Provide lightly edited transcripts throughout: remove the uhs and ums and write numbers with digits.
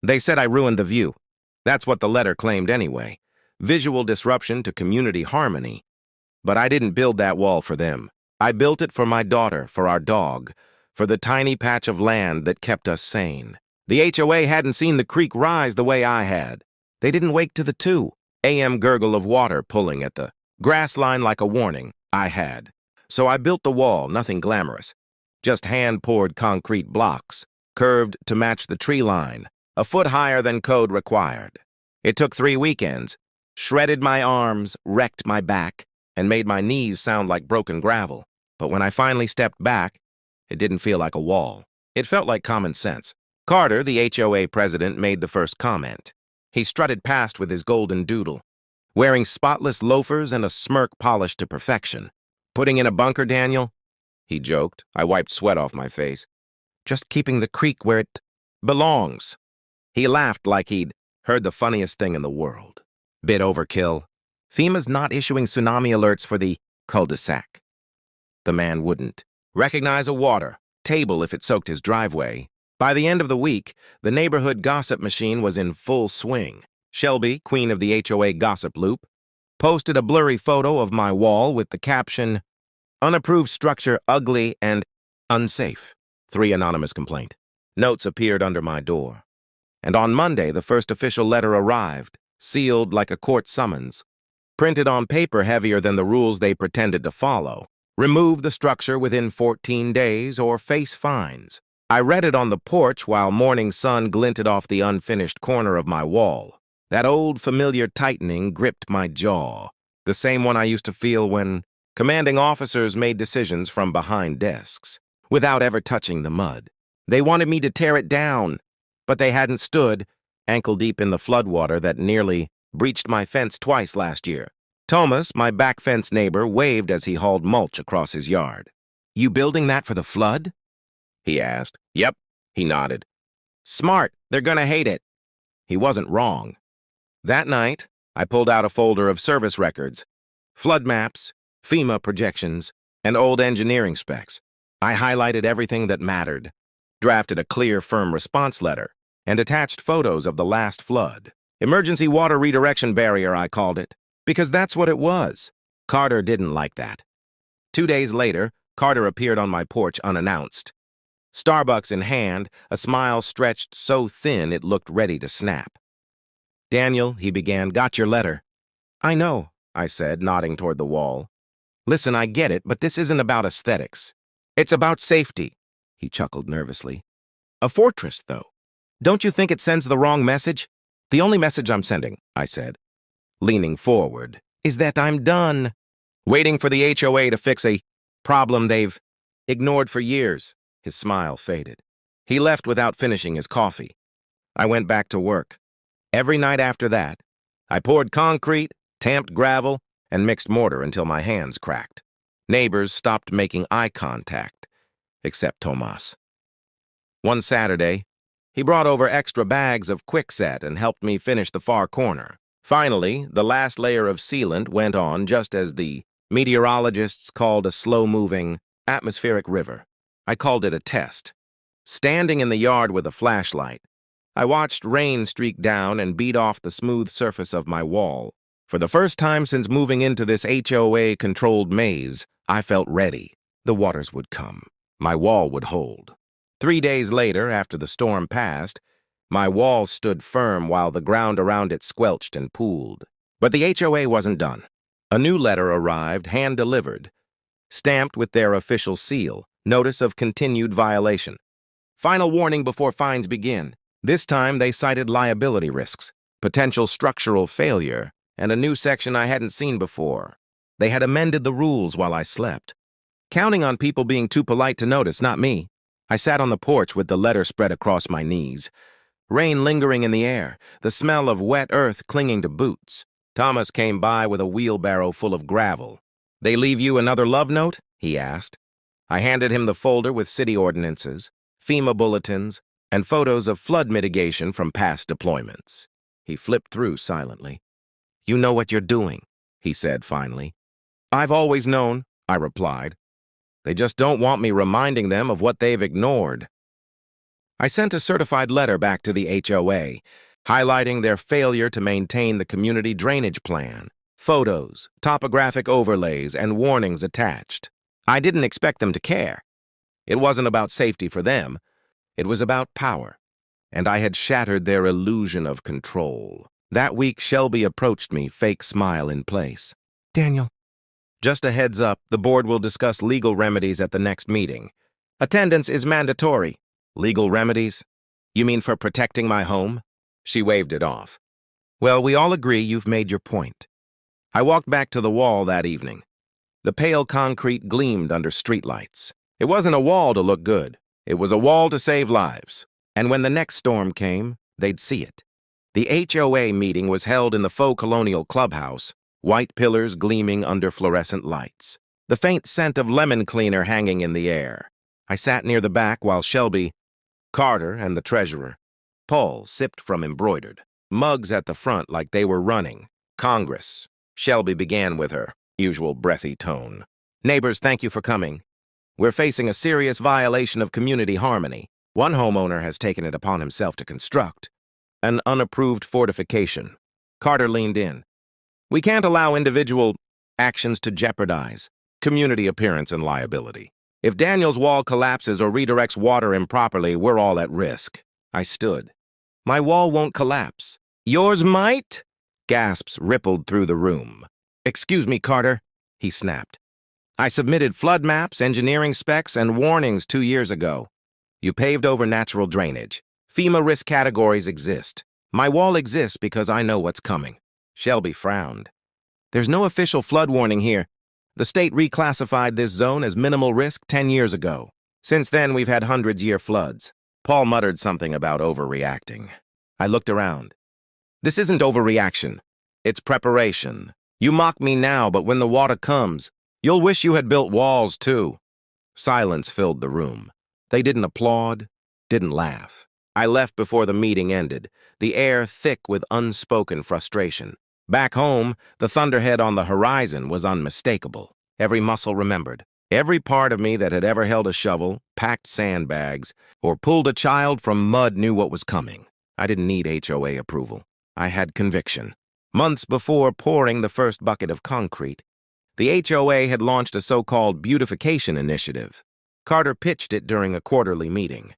They said I ruined the view. That's what the letter claimed anyway. Visual disruption to community harmony. But I didn't build that wall for them. I built it for my daughter, for our dog, for the tiny patch of land that kept us sane. The HOA hadn't seen the creek rise the way I had. They didn't wake to the 2 a.m. gurgle of water pulling at the grass line like a warning. I had. So I built the wall, nothing glamorous. Just hand-poured concrete blocks, curved to match the tree line, a foot higher than code required. It took 3 weekends, shredded my arms, wrecked my back, and made my knees sound like broken gravel. But when I finally stepped back, it didn't feel like a wall. It felt like common sense. Carter, the HOA president, made the first comment. He strutted past with his golden doodle, wearing spotless loafers and a smirk polished to perfection. "Putting in a bunker, Daniel?" he joked. I wiped sweat off my face. "Just keeping the creek where it belongs." He laughed like he'd heard the funniest thing in the world. Bit overkill. FEMA's not issuing tsunami alerts for the cul-de-sac. The man wouldn't recognize a water table if it soaked his driveway. By the end of the week, the neighborhood gossip machine was in full swing. Shelby, queen of the HOA gossip loop, posted a blurry photo of my wall with the caption, "Unapproved structure ugly and unsafe." 3 anonymous complaint. Notes appeared under my door. And on Monday, the first official letter arrived, sealed like a court summons. Printed on paper heavier than the rules they pretended to follow. Remove the structure within 14 days or face fines. I read it on the porch while morning sun glinted off the unfinished corner of my wall. That old familiar tightening gripped my jaw, the same one I used to feel when commanding officers made decisions from behind desks, without ever touching the mud. They wanted me to tear it down, but they hadn't stood ankle-deep in the floodwater that nearly breached my fence twice last year. Thomas, my back fence neighbor, waved as he hauled mulch across his yard. "You building that for the flood?" he asked. "Yep," he nodded. "Smart, they're gonna hate it." He wasn't wrong. That night, I pulled out a folder of service records, flood maps, FEMA projections, and old engineering specs. I highlighted everything that mattered, drafted a clear, firm response letter, and attached photos of the last flood. Emergency water redirection barrier, I called it, because that's what it was. Carter didn't like that. 2 days later, Carter appeared on my porch unannounced. Starbucks in hand, a smile stretched so thin it looked ready to snap. "Daniel," he began, "got your letter." "I know," I said, nodding toward the wall. "Listen, I get it, but this isn't about aesthetics. It's about safety." He chuckled nervously. "A fortress, though. Don't you think it sends the wrong message?" "The only message I'm sending," I said, leaning forward, "is that I'm done waiting for the HOA to fix a problem they've ignored for years." His smile faded. He left without finishing his coffee. I went back to work. Every night after that, I poured concrete, tamped gravel, and mixed mortar until my hands cracked. Neighbors stopped making eye contact, except Tomas. One Saturday, he brought over extra bags of quickset and helped me finish the far corner. Finally, the last layer of sealant went on just as the meteorologists called a slow-moving, atmospheric river. I called it a test. Standing in the yard with a flashlight, I watched rain streak down and beat off the smooth surface of my wall. For the first time since moving into this HOA-controlled maze, I felt ready. The waters would come. My wall would hold. 3 days later, after the storm passed, my wall stood firm while the ground around it squelched and pooled. But the HOA wasn't done. A new letter arrived, hand-delivered, stamped with their official seal, notice of continued violation. Final warning before fines begin. This time they cited liability risks, potential structural failure, and a new section I hadn't seen before. They had amended the rules while I slept. Counting on people being too polite to notice, not me. I sat on the porch with the letter spread across my knees. Rain lingering in the air, the smell of wet earth clinging to boots. Thomas came by with a wheelbarrow full of gravel. "They leave you another love note?" he asked. I handed him the folder with city ordinances, FEMA bulletins, and photos of flood mitigation from past deployments. He flipped through silently. "You know what you're doing," he said finally. "I've always known," I replied. "They just don't want me reminding them of what they've ignored." I sent a certified letter back to the HOA, highlighting their failure to maintain the community drainage plan. Photos, topographic overlays, and warnings attached. I didn't expect them to care. It wasn't about safety for them. It was about power. And I had shattered their illusion of control. That week, Shelby approached me, fake smile in place. "Daniel, just a heads up, the board will discuss legal remedies at the next meeting. Attendance is mandatory." "Legal remedies? You mean for protecting my home?" She waved it off. "Well, we all agree you've made your point." I walked back to the wall that evening. The pale concrete gleamed under streetlights. It wasn't a wall to look good. It was a wall to save lives. And when the next storm came, they'd see it. The HOA meeting was held in the faux colonial clubhouse, white pillars gleaming under fluorescent lights. The faint scent of lemon cleaner hanging in the air. I sat near the back while Shelby, Carter, and the treasurer, Paul, sipped from embroidered mugs at the front like they were running Congress. Shelby began with her usual breathy tone. "Neighbors, thank you for coming. We're facing a serious violation of community harmony. One homeowner has taken it upon himself to construct an unapproved fortification." Carter leaned in. "We can't allow individual actions to jeopardize community appearance and liability. If Daniel's wall collapses or redirects water improperly, we're all at risk." I stood. "My wall won't collapse." "Yours might?" Gasps rippled through the room. "Excuse me, Carter," he snapped. "I submitted flood maps, engineering specs, and warnings 2 years ago. You paved over natural drainage. FEMA risk categories exist. My wall exists because I know what's coming." Shelby frowned. "There's no official flood warning here. The state reclassified this zone as minimal risk 10 years ago. Since then, we've had hundreds-year floods." Paul muttered something about overreacting. I looked around. "This isn't overreaction. It's preparation. You mock me now, but when the water comes, you'll wish you had built walls, too." Silence filled the room. They didn't applaud, didn't laugh. I left before the meeting ended, the air thick with unspoken frustration. Back home, the thunderhead on the horizon was unmistakable. Every muscle remembered. Every part of me that had ever held a shovel, packed sandbags, or pulled a child from mud knew what was coming. I didn't need HOA approval. I had conviction. Months before pouring the first bucket of concrete, the HOA had launched a so-called beautification initiative. Carter pitched it during a quarterly meeting.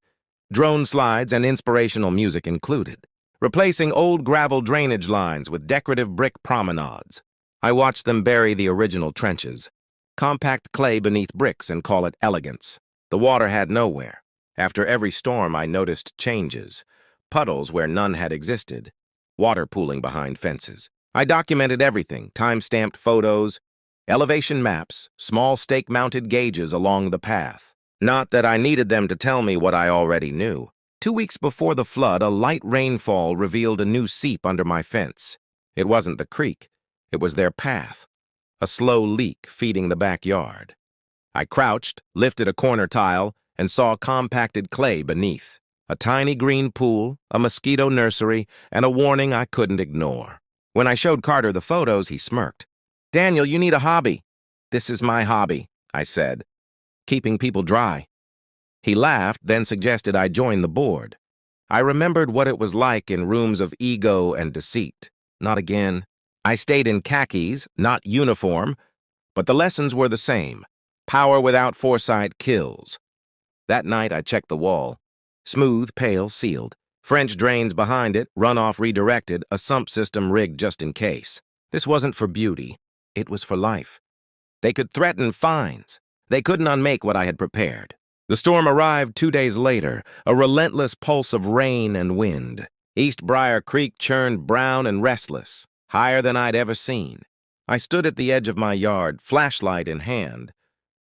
Drone slides and inspirational music included. Replacing old gravel drainage lines with decorative brick promenades. I watched them bury the original trenches. Compact clay beneath bricks and call it elegance. The water had nowhere. After every storm, I noticed changes. Puddles where none had existed. Water pooling behind fences. I documented everything, time-stamped photos, elevation maps, small stake-mounted gauges along the path. Not that I needed them to tell me what I already knew. 2 weeks before the flood, a light rainfall revealed a new seep under my fence. It wasn't the creek. It was their path. A slow leak feeding the backyard. I crouched, lifted a corner tile, and saw compacted clay beneath. A tiny green pool, a mosquito nursery, and a warning I couldn't ignore. When I showed Carter the photos, he smirked. "Daniel, you need a hobby." "This is my hobby," I said. "Keeping people dry." He laughed, then suggested I join the board. I remembered what it was like in rooms of ego and deceit. Not again. I stayed in khakis, not uniform, but the lessons were the same. Power without foresight kills. That night, I checked the wall. Smooth, pale, sealed. French drains behind it, runoff redirected, a sump system rigged just in case. This wasn't for beauty. It was for life. They could threaten fines. They couldn't unmake what I had prepared. The storm arrived 2 days later, a relentless pulse of rain and wind. East Briar Creek churned brown and restless, higher than I'd ever seen. I stood at the edge of my yard, flashlight in hand,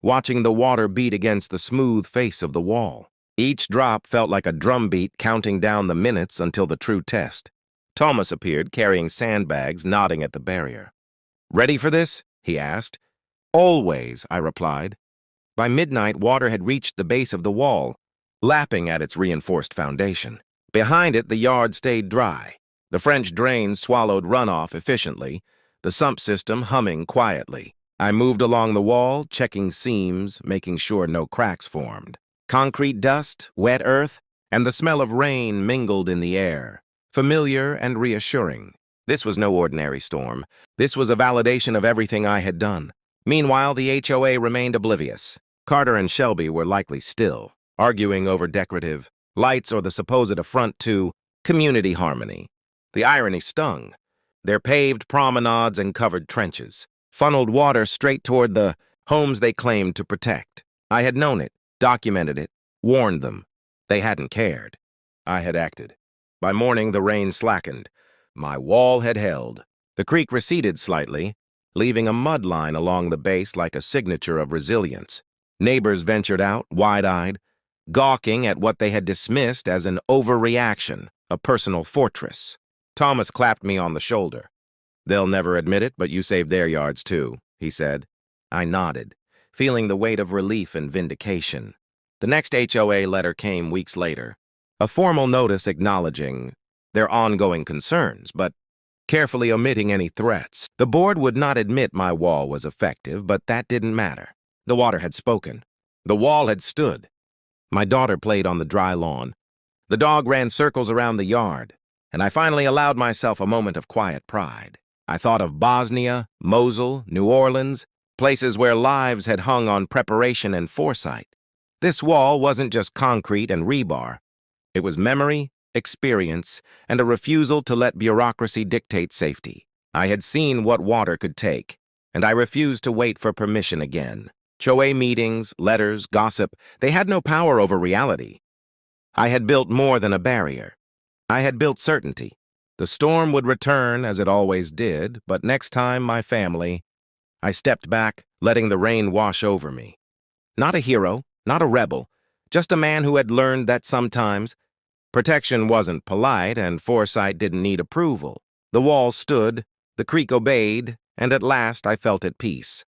watching the water beat against the smooth face of the wall. Each drop felt like a drumbeat counting down the minutes until the true test. Thomas appeared, carrying sandbags, nodding at the barrier. "Ready for this?" he asked. "Always," I replied. By midnight, water had reached the base of the wall, lapping at its reinforced foundation. Behind it, the yard stayed dry. The French drains swallowed runoff efficiently, the sump system humming quietly. I moved along the wall, checking seams, making sure no cracks formed. Concrete dust, wet earth, and the smell of rain mingled in the air, familiar and reassuring. This was no ordinary storm. This was a validation of everything I had done. Meanwhile, the HOA remained oblivious. Carter and Shelby were likely still, arguing over decorative lights or the supposed affront to community harmony. The irony stung. Their paved promenades and covered trenches funneled water straight toward the homes they claimed to protect. I had known it, documented it, warned them. They hadn't cared. I had acted. By morning, the rain slackened. My wall had held. The creek receded slightly, leaving a mud line along the base like a signature of resilience. Neighbors ventured out, wide-eyed, gawking at what they had dismissed as an overreaction, a personal fortress. Thomas clapped me on the shoulder. "They'll never admit it, but you saved their yards too," he said. I nodded, feeling the weight of relief and vindication. The next HOA letter came weeks later, a formal notice acknowledging their ongoing concerns, but carefully omitting any threats. The board would not admit my wall was effective, but that didn't matter. The water had spoken. The wall had stood. My daughter played on the dry lawn. The dog ran circles around the yard, and I finally allowed myself a moment of quiet pride. I thought of Bosnia, Mosul, New Orleans, places where lives had hung on preparation and foresight. This wall wasn't just concrete and rebar. It was memory, experience, and a refusal to let bureaucracy dictate safety. I had seen what water could take, and I refused to wait for permission again. HOA meetings, letters, gossip, they had no power over reality. I had built more than a barrier. I had built certainty. The storm would return as it always did, but next time my family. I stepped back, letting the rain wash over me. Not a hero, not a rebel, just a man who had learned that sometimes protection wasn't polite and foresight didn't need approval. The wall stood, the creek obeyed, and at last I felt at peace.